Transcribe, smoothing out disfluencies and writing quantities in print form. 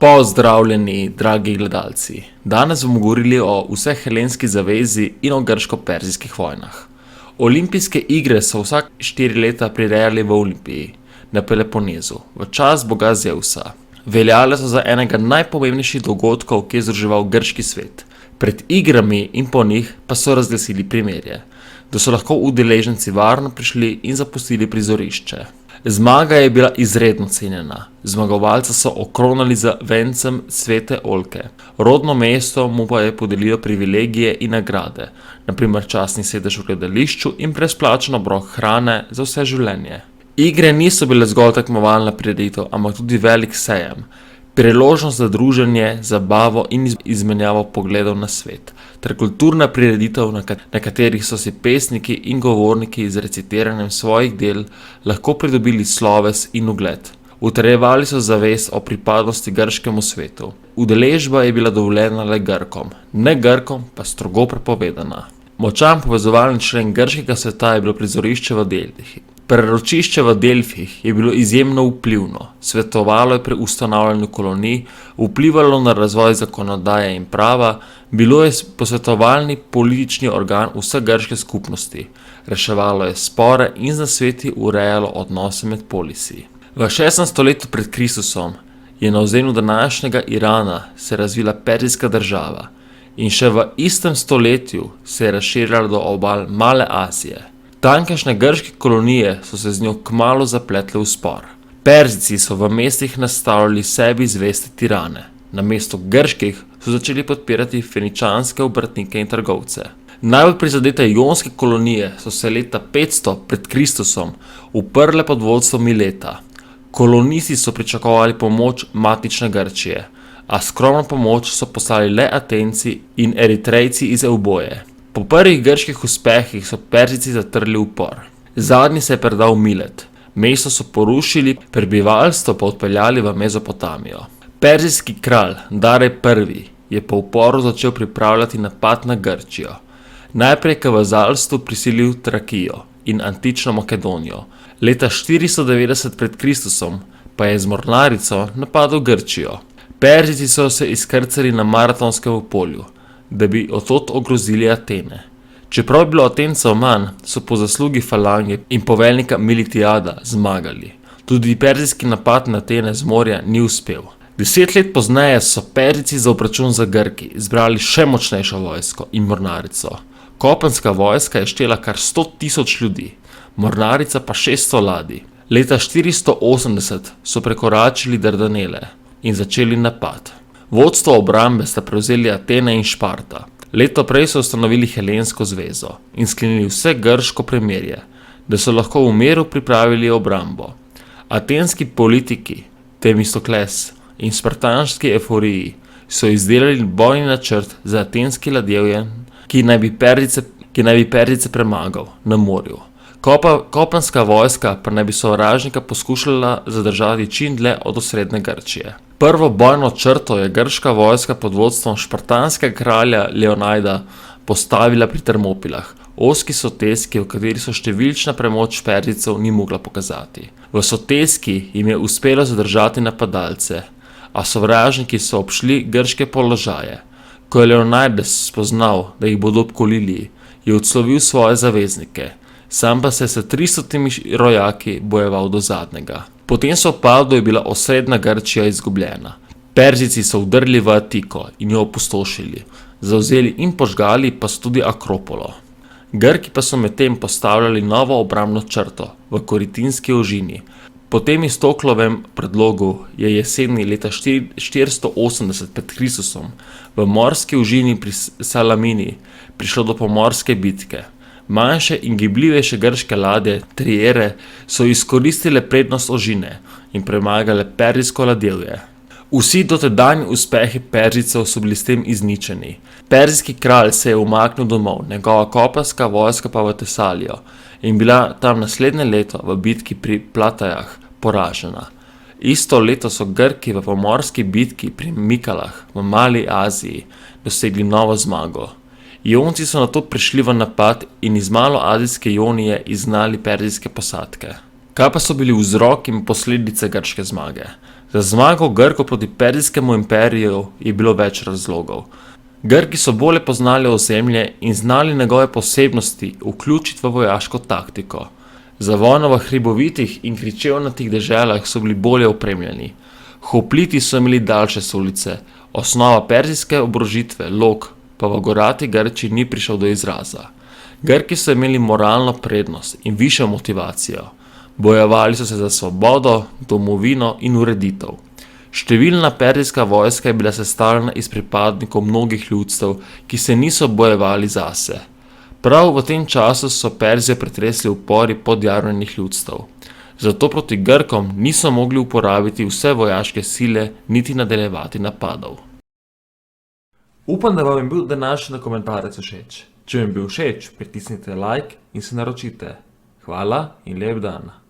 Pozdravljeni, dragi gledalci. Danes bomo govorili o Vsehelenski zavezi in o grško-perzijskih vojnah. Olimpijske igre so vsak 4 leta prirejali v Olimpiji, na Peloponezu, v čast boga Zevsa. Veljale so za enega najpomembnejših dogodkov, ki je združeval grški svet. Pred igrami in po njih pa so razglasili primirje, da so lahko udeleženci varno prišli in zapustili prizorišče. Zmaga je bila izredno cenjena. Zmagovalca so okronali z vencem svete oljke. Rodno mesto mu pa je podelilo privilegije in nagrade, na primer častni sedež v gledališču in brezplačen obrok hrane za vse življenje. Igre niso bile zgolj tekmovalna prireditev, ampak tudi velik sejem, priložnost za druženje, zabavo in izmenjavo pogledov na svet, ter kulturna prireditev, na katerih so si pesniki in govorniki z recitiranjem svojih del lahko pridobili sloves in ugled. Utrjevali so zavest o pripadnosti grškemu svetu. Udeležba je bila dovoljena le Grkom, ne Grkom pa strogo prepovedana. Močan povezovalni člen grškega sveta je bilo prizorišče v Delfih. Preročišče v Delfih je bilo izjemno vplivno, svetovalo je pri ustanavljanju kolonij, vplivalo na razvoj zakonodaje in prava, bilo je posvetovalni politični organ vse grške skupnosti, reševalo je spore in z nasveti urejalo odnose med polisi. V 6. stoletju pred Kristusom je na ozemlju današnjega Irana se razvila perzijska država in še v istem stoletju se je razširila do obal Male Azije. Tamkajšnje grške kolonije so se z njo kmalu zapletle v spor. Perzijci so v mestih nastavljali sebi zveste tirane. Namesto grških so začeli podpirati feničanske obrtnike in trgovce. Najbolj prizadete jonske kolonije so se leta 500 pred Kristusom uprle pod vodstvom Mileta. Kolonisti so pričakovali pomoč matične Grčije, a skromno pomoč so poslali le Atenci in Eritrejci iz Euboje. Po prvih grških uspehih so Perzijci zatrli upor. Zadnji se je predal Milet. Mesto so porušili, prebivalstvo pa odpeljali v Mezopotamijo. Perzijski kralj Darej I je po uporu začel pripravljati napad na Grčijo. Najprej k vazalstvu prisilil Trakijo in antično Makedonijo. Leta 490 pred Kristusom pa je z mornarico napadel Grčijo. Perzijci so se izkrcali na Maratonskem polju, da bi odtod ogrozili Atene. Čeprav je bilo Atencev manj, so po zaslugi falange in poveljnika Militiada zmagali. Tudi perzijski napad na Atene z morja ni uspel. 10 let pozneje so Perzijci za obračun z Grki zbrali še močnejšo vojsko in mornarico. Kopenska vojska je štela kar 100.000 ljudi, mornarica pa 600 ladij. Leta 480 so prekoračili Dardanele in začeli napad. Vodstvo obrambe sta prevzeli Atene in Šparta. Leto prej so ustanovili Helensko zvezo in sklenili vse grško premirje, da so lahko v miru pripravili obrambo. Atenski politiki, Temistokles in spartanski Eforiji so izdelali bojni načrt za atenski ladjevje, ki naj bi Perzijce premagal na morju. Kopenska vojska pa naj bi sovražnika poskušala zadržati čim dlje od osrednje Grčije. Prvo bojno črto je grška vojska pod vodstvom špartanskega kralja Leonida postavila pri Termopilah, ozki soteski, v kateri so številčna premoč Perzijcev ni mogla pokazati. V soteski jim je uspelo zadržati napadalce, a sovražniki so obšli grške položaje. Ko je Leonidas spoznal, da jih bodo obkolili, je odslovil svoje zaveznike, sam pa se s 300 rojaki bojeval do zadnjega. Po tem sopadu je bila osrednja Grčija izgubljena. Perzijci so vdrli v Atiko in jo opustošili, zavzeli in požgali pa so tudi Akropolo. Grki pa so medtem postavljali novo obrambno črto v Koritinski ožini. Po tem Istoklovem predlogu je jeseni leta 480 pred Kristusom v morski ožini pri Salamini prišlo do pomorske bitke. Manjše in gibljivejše grške ladje, triere, so izkoristile prednost ožine in premagale perzijsko ladjevje. Vsi dotedanji uspehi Perzijcev so bili s tem izničeni. Perzijski kralj se je umaknil domov, njegova kopenska vojska pa v Tesalijo in bila tam naslednje leto v bitki pri Platajah poražena. Isto leto so Grki v pomorski bitki pri Mikalah v Mali Aziji dosegli novo zmago. Jonci so nato prišli v napad in iz maloazijske Jonije izgnali perzijske posadke. Kaj pa so bili vzrok in posledice grške zmage? Za zmago Grkov proti Perzijskemu imperiju je bilo več razlogov. Grki so bolje poznali ozemlje in znali njegove posebnosti vključiti v vojaško taktiko. Za vojno v hribovitih in kričevnatih deželah so bili bolje opremljeni. Hopliti so imeli daljše sulice, osnova perzijske oborožitve, lok, pa v gorati Grčiji ni prišel do izraza. Grki so imeli moralno prednost in višjo motivacijo. Bojevali so se za svobodo, domovino in ureditev. Številna perzijska vojska je bila sestavljena iz pripadnikov mnogih ljudstev, ki se niso bojevali zase. Prav v tem času so Perzijo pretresli upori podjarmenih ljudstev. Zato proti Grkom niso mogli uporabiti vse vojaške sile niti nadaljevati napadov. Upam, da vam je bil današnji dokumentarec všeč. Če vam je bil všeč, pritisnite like in se naročite. Hvala in lep dan.